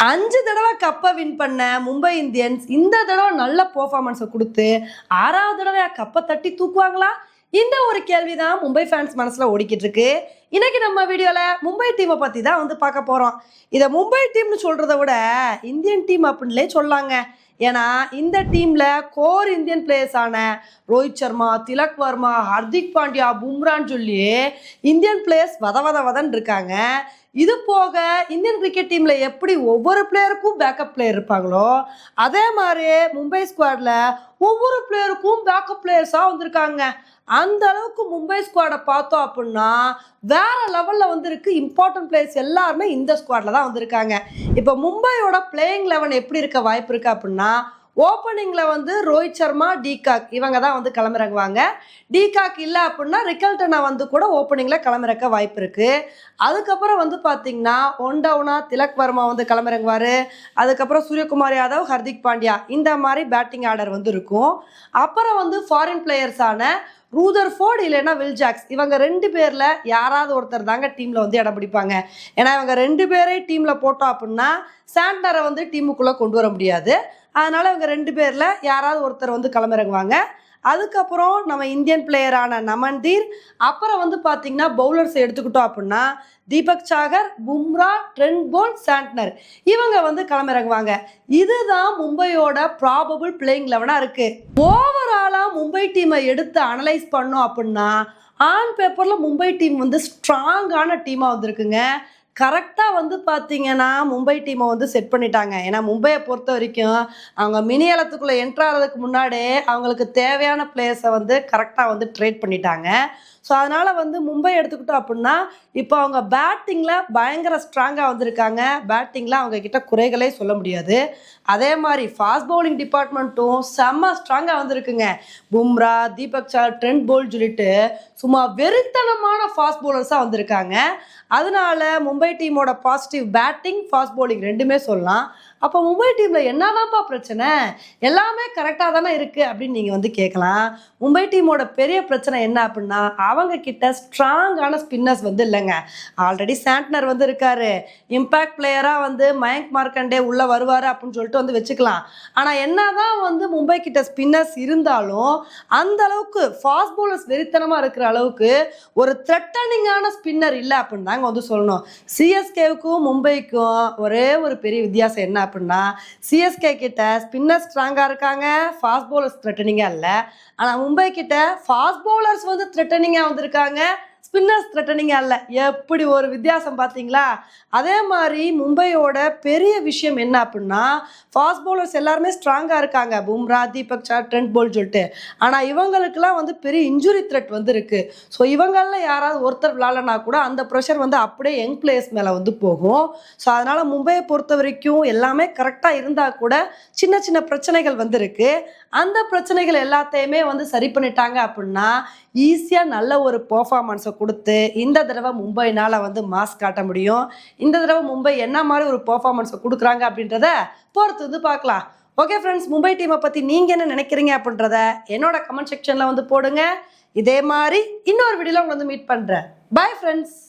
5 தடவை கப்பை வின் பண்ண மும்பை இந்தியன்ஸ் இந்த தடவை நல்ல பெர்ஃபார்மன்ஸை கொடுத்து 6வது தடவை கப்பை தட்டி தூக்குவாங்களா? இந்த ஒரு கேள்விதான் மும்பை ஃபேன்ஸ் மனசுல ஓடிக்கிட்டு இருக்கு. இன்னைக்கு நம்ம வீடியோல மும்பை டீமை பத்தி தான் பார்க்க போறோம். இதை மும்பை டீம்னு சொல்றதை விட இந்தியன் டீம் அப்படின்லே சொல்லாங்க. ஏன்னா இந்த டீம்ல கோர் இந்தியன் பிளேயர்ஸ் ஆன ரோஹித் சர்மா, திலக் வர்மா, ஹர்திக் பாண்டியா, பும்ரான்னு சொல்லி இந்தியன் பிளேயர்ஸ் வதன்னு இருக்காங்க. இது போக இந்தியன் கிரிக்கெட் டீம்ல எப்படி ஒவ்வொரு பிளேயருக்கும் பேக்கப் பிளேயர் இருப்பாங்களோ அதே மாதிரி மும்பை ஸ்குவாட்ல ஒவ்வொரு பிளேயருக்கும் பேக்கப் பிளேயர்ஸா வந்திருக்காங்க. அந்த அளவுக்கு மும்பை ஸ்குவாடை பார்த்தோம் அப்படின்னா வேற லெவல்ல இருக்கு. இம்பார்ட்டன்ட் பிளேயர்ஸ் எல்லாருமே இந்த ஸ்குவாட்ல தான் வந்திருக்காங்க. இப்போ மும்பையோட பிளேயிங் 11 எப்படி இருக்க வாய்ப்பு இருக்கு அப்படின்னா, ஓப்பனிங்ல ரோஹித் சர்மா, டிகாக் இவங்க தான் கிளம்பிறங்குவாங்க. டிகாக் இல்லை அப்படின்னா ரிக்கல்டனா கூட ஓப்பனிங்ல கிளம்பிறக்க வாய்ப்பு இருக்கு. அதுக்கப்புறம் பார்த்தீங்கன்னா ஒன் டவுனா திலக் வர்மா கிளம்பிறங்குவாரு. அதுக்கப்புறம் சூரியகுமார் யாதவ், ஹர்திக் பாண்டியா இந்த மாதிரி பேட்டிங் ஆர்டர் இருக்கும். அப்புறம் ஃபாரின் பிளேயர்ஸான ரூதர்ஃபோர்ட் இல்லைன்னா வில் ஜாக்ஸ் இவங்க 2 பேர்ல யாராவது ஒருத்தர் தாங்க டீம்ல இடம் பிடிப்பாங்க. ஏன்னா இவங்க 2 பேரே டீம்ல போட்டோம் அப்படின்னா சாண்டரை டீமுக்குள்ள கொண்டு வர முடியாது. அதனால இவங்க 2 பேர்ல யாராவது ஒருத்தர் கிளம்பிறங்குவாங்க. அதுக்கப்புறம் நம்ம இந்தியன் பிளேயரான நமன்தீர், அப்புறம் பார்த்தீங்கன்னா பவுலர்ஸ் எடுத்துக்கிட்டோம் அப்படின்னா Deepak Sagar, Bumrah, Trent Boult, Santner இவங்க கிளம்பிறங்குவாங்க. இதுதான் மும்பையோட ப்ராபபிள் பிளேயிங் 11 இருக்கு. ஓவராலா மும்பை டீமை எடுத்து அனலைஸ் பண்ணோம் அப்படின்னா ஆன் பேப்பர்ல மும்பை டீம் ஸ்ட்ராங்கான டீமா வந்திருக்குங்க. கரெக்டாக பார்த்தீங்கன்னா மும்பை டீமை செட் பண்ணிட்டாங்க. ஏன்னா மும்பையை பொறுத்த வரைக்கும் அவங்க மினி ஏலத்துக்குள்ளே என்ட்ராகிறதுக்கு முன்னாடியே அவங்களுக்கு தேவையான பிளேயர்ஸை கரெக்டாக ட்ரேட் பண்ணிட்டாங்க. ஸோ அதனால் மும்பை எடுத்துக்கிட்டோம் அப்படின்னா இப்போ அவங்க பேட்டிங்கில் பயங்கர ஸ்ட்ராங்காக வந்திருக்காங்க. பேட்டிங்கில் அவங்க கிட்ட குறைகளே சொல்ல முடியாது. அதே மாதிரி ஃபாஸ்ட் பவுலிங் டிபார்ட்மெண்ட்டும் செம்ம ஸ்ட்ராங்காக வந்திருக்குங்க. Bumrah, Deepak sir, Trent Boult சொல்லிட்டு சும்மா வெறித்தனமான ஃபாஸ்ட் பவுலர்ஸாக வந்திருக்காங்க. அதனால மும்பை டீமோட பாசிட்டிவ் பேட்டிங், ஃபாஸ்ட் பவுலிங் ரெண்டுமே சொல்லலாம். அப்போ மும்பை டீமில் என்னதான்ப்பா பிரச்சனை, எல்லாமே கரெக்டாக தானே இருக்குது அப்படின்னு நீங்கள் கேட்கலாம். மும்பை டீமோட பெரிய பிரச்சனை என்ன அப்படின்னா அவங்க கிட்ட ஸ்ட்ராங்கான ஸ்பின்னர்ஸ் இல்லைங்க. ஆல்ரெடி சாண்ட்னர் இருக்காரு. இம்பேக்ட் பிளேயராக மயங்க் மார்க்கண்டே உள்ளே வருவார் அப்படின்னு சொல்லிட்டு வச்சுக்கலாம். ஆனால் என்னதான் மும்பை கிட்ட ஸ்பின்னர்ஸ் இருந்தாலும் அந்த அளவுக்கு ஃபாஸ்ட் பவுலர்ஸ் வெறித்தனமாக இருக்கிற அளவுக்கு ஒரு த்ரெட்டனிங்கான ஸ்பின்னர் இல்லை அப்படின்னு தாங்க சொல்லணும். சிஎஸ்கேவுக்கும் மும்பைக்கும் ஒரே ஒரு பெரிய வித்தியாசம் என்ன அப்படின்னா சிஎஸ்கே கிட்ட ஸ்பின்னர் ஸ்ட்ராங்கா இருக்காங்க, ஃபாஸ்ட் பவுலர்ஸ் த்ரெட்டனிங்கா இல்லை. ஆனால் மும்பை கிட்ட ஃபாஸ்ட் பவுலர்ஸ் த்ரெட்டனிங்கா வந்திருக்காங்க, ஸ்பின்னர்ஸ் த்ரெட்டனிங்கா இல்லை. எப்படி ஒரு வித்தியாசம் பார்த்தீங்களா? அதே மாதிரி மும்பையோட பெரிய விஷயம் என்ன அப்படின்னா ஃபாஸ்ட் பவுலர்ஸ் எல்லாருமே ஸ்ட்ராங்காக இருக்காங்க. Bumrah, Deepak sir, Trent Boult சொல்லிட்டு. ஆனால் இவங்களுக்குலாம் பெரிய இன்ஜுரி த்ரெட் இருக்கு. ஸோ இவங்களில் யாராவது ஒருத்தர் விளாட்லனா கூட அந்த ப்ரெஷர் அப்படியே யங் பிளேயர்ஸ் மேலே போகும். ஸோ அதனால் மும்பையை பொறுத்த வரைக்கும் எல்லாமே கரெக்டாக இருந்தால் கூட சின்ன சின்ன பிரச்சனைகள் இருக்கு. அந்த பிரச்சனைகள் எல்லாத்தையுமே சரி பண்ணிட்டாங்க அப்படின்னா ஈஸியாக நல்ல ஒரு பெர்ஃபார்மன்ஸை கொடுத்து இந்த தடவை மும்பைனால் மாஸ் காட்ட முடியும். இந்த தடவை மும்பை என்ன மாதிரி ஒரு பெர்ஃபார்மன்ஸை கொடுக்குறாங்க அப்படின்றத பொறுத்து பார்க்கலாம். ஓகே ஃப்ரெண்ட்ஸ், மும்பை டீமை பற்றி நீங்கள் என்ன நினைக்கிறீங்க அப்படின்றத என்னோட கமெண்ட் செக்ஷனில் போடுங்க. இதே மாதிரி இன்னொரு வீடியோவில் உங்களை மீட் பண்ணுறேன். Bye friends.